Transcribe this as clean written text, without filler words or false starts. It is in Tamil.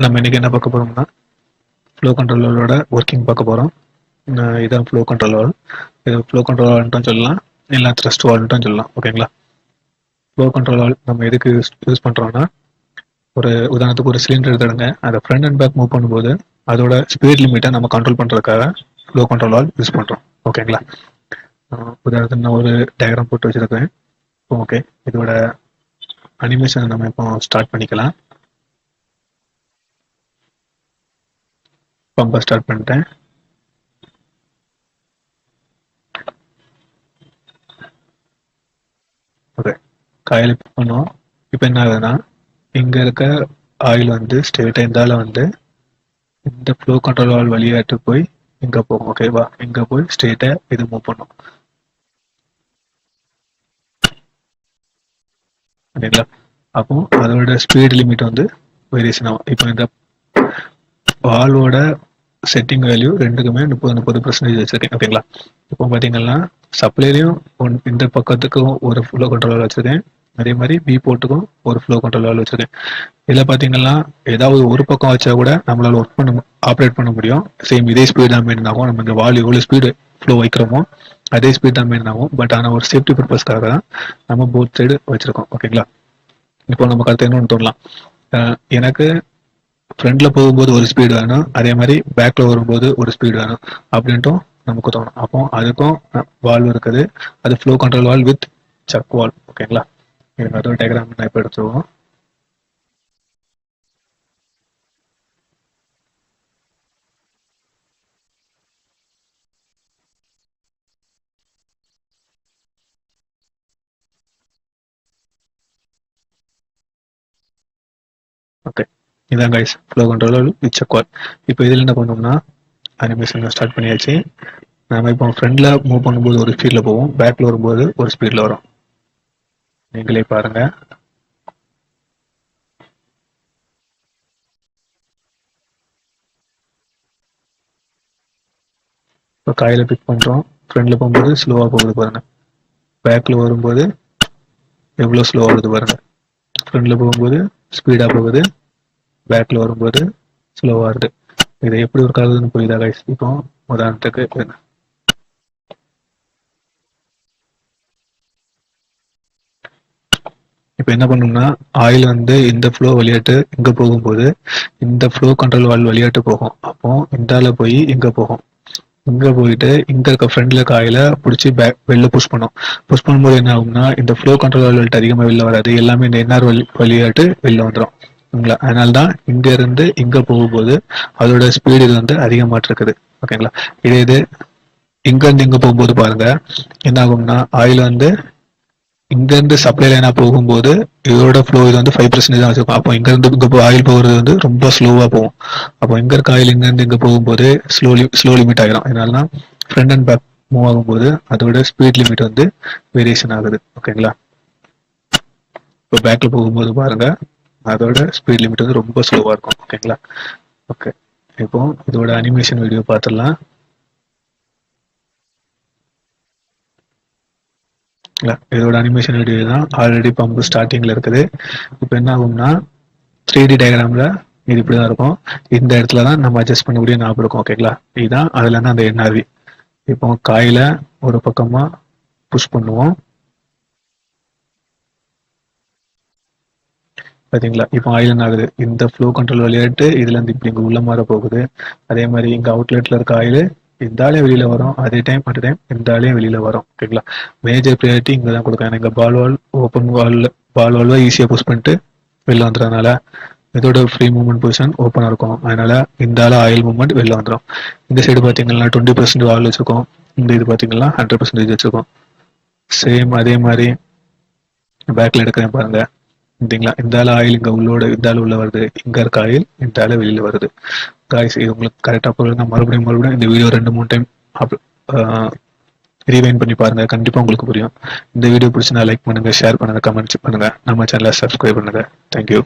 நம்ம இன்னைக்கு என்ன பார்க்க போறோம்னா ஃப்ளோ கண்ட்ரோலரோட ஒர்க்கிங் பார்க்க போறோம். இதான் ஃப்ளோ கண்ட்ரோலர். இது ஃப்ளோ கண்ட்ரோலர்ன்ட்டும் சொல்லலாம், இல்லை த்ரஸ்ட் வால்ன்ட்டும் சொல்லலாம். ஓகேங்களா? ஃப்ளோ கண்ட்ரோலர் நம்ம எதுக்கு யூஸ் பண்றோம்னா, ஒரு உதாரணத்துக்கு ஒரு சிலிண்டர் எடுத்துடுங்க, அதை ஃப்ரண்ட் அண்ட் பேக் மூவ் பண்ணும்போது அதோட ஸ்பீட் லிமிட்டை நம்ம கண்ட்ரோல் பண்றதுக்காக ஃப்ளோ கண்ட்ரோலர் யூஸ் பண்றோம். ஓகேங்களா? உதாரணத்துக்கு நான் ஒரு டயக்ராம் போட்டு வச்சிருக்கேன். ஓகே, இதோட அனிமேஷன் நம்ம இப்போ ஸ்டார்ட் பண்ணிக்கலாம். பம்பை ஸ்டார்ட் பண்ணிட்டேன். ஓகே, காயில் பண்ணுவோம். இப்போ என்ன ஆகுதுன்னா, இங்க இருக்க ஆயில் வந்து ஸ்ட்ரெயிட்டா இருந்தால வந்து இந்த ஃப்ளோ கண்ட்ரோல் வால் வழியாட்டு போய் இங்க போகும். ஓகேவா? இங்க போய் ஸ்ட்ரெயிட்டா இது மூவ் பண்ணும். ஓகேங்களா? அப்போ அதோட ஸ்பீட் லிமிட் வந்து வேரியேஷன் ஆகும். இப்போ இந்த வால்வோட செட்டிங் வேல்யூ ரெண்டுக்குமே 30% வச்சிருக்கேன். ஓகேங்களா? இப்போ பார்த்தீங்கன்னா சப்ளைலையும் இந்த பக்கத்துக்கும் ஒரு ஃப்ளோ கண்ட்ரோலர் வச்சிருக்கேன், அதே மாதிரி பி போர்ட்டுக்கும் ஒரு ஃப்ளோ கண்ட்ரோலர் வச்சிருக்கேன். இதில் பார்த்தீங்கன்னா ஏதாவது ஒரு பக்கம் வச்சா கூட நம்மளால ஒர்க் பண்ண ஆப்ரேட் பண்ண முடியும். சேம் இதே ஸ்பீட் தான் மெயின் ஆகும். நம்ம இந்த வால் எவ்வளோ ஸ்பீடு ஃப்ளோ வைக்கிறோமோ அதே ஸ்பீட் தான் மெயின் ஆகும். பட் ஆனால் ஒரு சேஃப்டி பர்பஸ்க்காக தான் நம்ம போத் சைடு வச்சிருக்கோம். ஓகேங்களா? இப்போ நமக்கு அடுத்து இன்னொன்று தோணலாம், எனக்கு ஃப்ரண்ட்ல போகும்போது ஒரு ஸ்பீடு வேணும், அதே மாதிரி பேக்ல வரும்போது ஒரு ஸ்பீடு வேணும் அப்படின்ட்டும் நமக்கு தோணும். அப்போ அதுக்கும் வால்வ் இருக்குது. அது flow control valve with check valve. ஓகேங்களா? இதுக்கு அதோட டயக்ராம் நான் இப்போ எடுத்துருவோம். ஓகே, இதான் guys flow control with check valve. இப்போ இதில் என்ன பண்ணோம்னா, அனிமேஷன் ஸ்டார்ட் பண்ணியாச்சு. நம்ம இப்போ ஃப்ரண்ட்ல மூவ் பண்ணும்போது ஒரு ஸ்பீட்ல போவோம், பேக்ல வரும்போது ஒரு ஸ்பீட்ல வரும். நீங்களே பாருங்க. இப்போ காயில பிக் பண்றோம், ஃப்ரண்ட்ல போகும்போது ஸ்லோவா போகுது பாருங்க, பேக்ல வரும்போது எவ்வளோ ஸ்லோவா வருது பாருங்க. ஃப்ரண்ட்ல போகும்போது ஸ்பீடா போகுது, பேக்ல வரும்போது ஸ்லோவா வருது. இது எப்படி ஒரு கலதுன்னு புரியுதா கைஸ்? இப்போ உதாரணத்துக்கு இப்போ என்ன பண்ணணும்னா, ஆயில் வந்து இந்த ஃப்ளோ வழியாட்டு இங்க போகும்போது இந்த ஃப்ளோ கண்ட்ரோல் வால் வழியாட்டு போகும். அப்போ இந்தால போய் இங்க போகும். இங்க போயிட்டு இங்க இருக்க ஃப்ரண்ட்ல காயில பிடிச்சி பேக் வெளில புஷ் பண்ணும். புஷ் பண்ணும்போது என்ன ஆகும்னா, இந்த ஃப்ளோ கண்ட்ரோல் வால்ட்டு அதிகமாக வெளில வராது, எல்லாமே இந்த என்ஆர் வழியாட்டு வெளில வந்துடும். ஓகேங்களா? அதனால தான் இங்க இருந்து இங்க போகும்போது அதோட ஸ்பீடு வந்து அதிகமாட்டு இருக்குது. ஓகேங்களா? இது இங்க இருந்து இங்க போகும்போது பாருங்க என்ன ஆகும்னா, ஆயில் வந்து இங்க இருந்து சப்ளை லைனா போகும்போது இதோட ஃப்ளோ இது வந்து 5% தான் வச்சிருக்கும். அப்போ இங்க இருந்து இங்க ஆயில் போகிறது வந்து ரொம்ப ஸ்லோவா போகும். அப்போ இங்க இருக்க ஆயில் இங்க இருந்து இங்க போகும்போது ஸ்லோ லிமிட் ஆகிடும். அதனால தான் ஃப்ரண்ட் அண்ட் பேக் மூவ் ஆகும்போது அதோட ஸ்பீட் லிமிட் வந்து வேரியேஷன் ஆகுது. ஓகேங்களா? இப்போ பேக்ல போகும்போது பாருங்க அதோட ஸ்பீட் லிமிட் வந்து ரொம்ப ஸ்லோவா இருக்கும். ஓகேங்களா? ஓகே, இப்போ இதோட அனிமேஷன் வீடியோ பார்த்துடலாம். இதோட அனிமேஷன் வீடியோ தான். ஆல்ரெடி பம்பு ஸ்டார்டிங்ல இருக்குது. இப்போ என்ன ஆகும்னா, 3D டயக்ராம்ல இது இப்படிதான் இருக்கும். இந்த இடத்துல தான் நம்ம அட்ஜஸ்ட் பண்ணக்கூடிய ஞாபகம் இருக்கும். ஓகேங்களா? இதுதான் அதுல இருந்து அந்த என்ஆர்வி. இப்போ காயில ஒரு பக்கமா புஷ் பண்ணுவோம். பாத்தீங்களா? இப்போ ஆயில் என்ன ஆகுது, இந்த ஃப்ளோ கண்ட்ரோல் விளையாட்டு இதுல இருந்து இப்படி இங்க உள்ள மாற போகுது. அதே மாதிரி இங்க அவுட்லெட்ல இருக்க ஆயில் இந்த ஆலையும் வெளியில வரும், அதே டைம் அட் டைம் இந்த ஆலையும் வெளியில வரும். ஓகேங்களா? மேஜர் ப்ரையாரிட்டி இங்க தான் கொடுக்காங்க. இங்க பால் வால் ஓப்பன் வால்வா ஈஸியா புஷ் பண்ணிட்டு வெளில வந்துடுறதுனால இதோட ஃப்ரீ மூவ்மெண்ட் பொசிஷன் ஓப்பனா இருக்கும். அதனால இந்த ஆயில் மூவ்மெண்ட் வெளில வந்துடும். இந்த சைடு பாத்தீங்கன்னா 20% ஆயில் வச்சிருக்கோம், இந்த இது பாத்தீங்கன்னா 100% வச்சிருக்கோம். சேம் அதே மாதிரி பேக்ல எடுக்கிறேன் பாருங்க. சரிங்களா? இந்த ஆயில் இங்க உள்ளோட இந்த உள்ள வருது, இங்க இருக்க ஆயில் இந்த வெளியில வருது. காய்ஸ், இது உங்களுக்கு கரெக்டா புரியுது. மறுபடியும் இந்த வீடியோ 2-3 டைம் ரீவைண்ட் பண்ணி பாருங்க, கண்டிப்பா உங்களுக்கு புரியும். இந்த வீடியோ பிடிச்சினா லைக் பண்ணுங்க, ஷேர் பண்ணுங்க, கமெண்ட் பண்ணுங்க, நம்ம சேனலை சப்ஸ்கிரைப் பண்ணுங்க. தேங்க்யூ.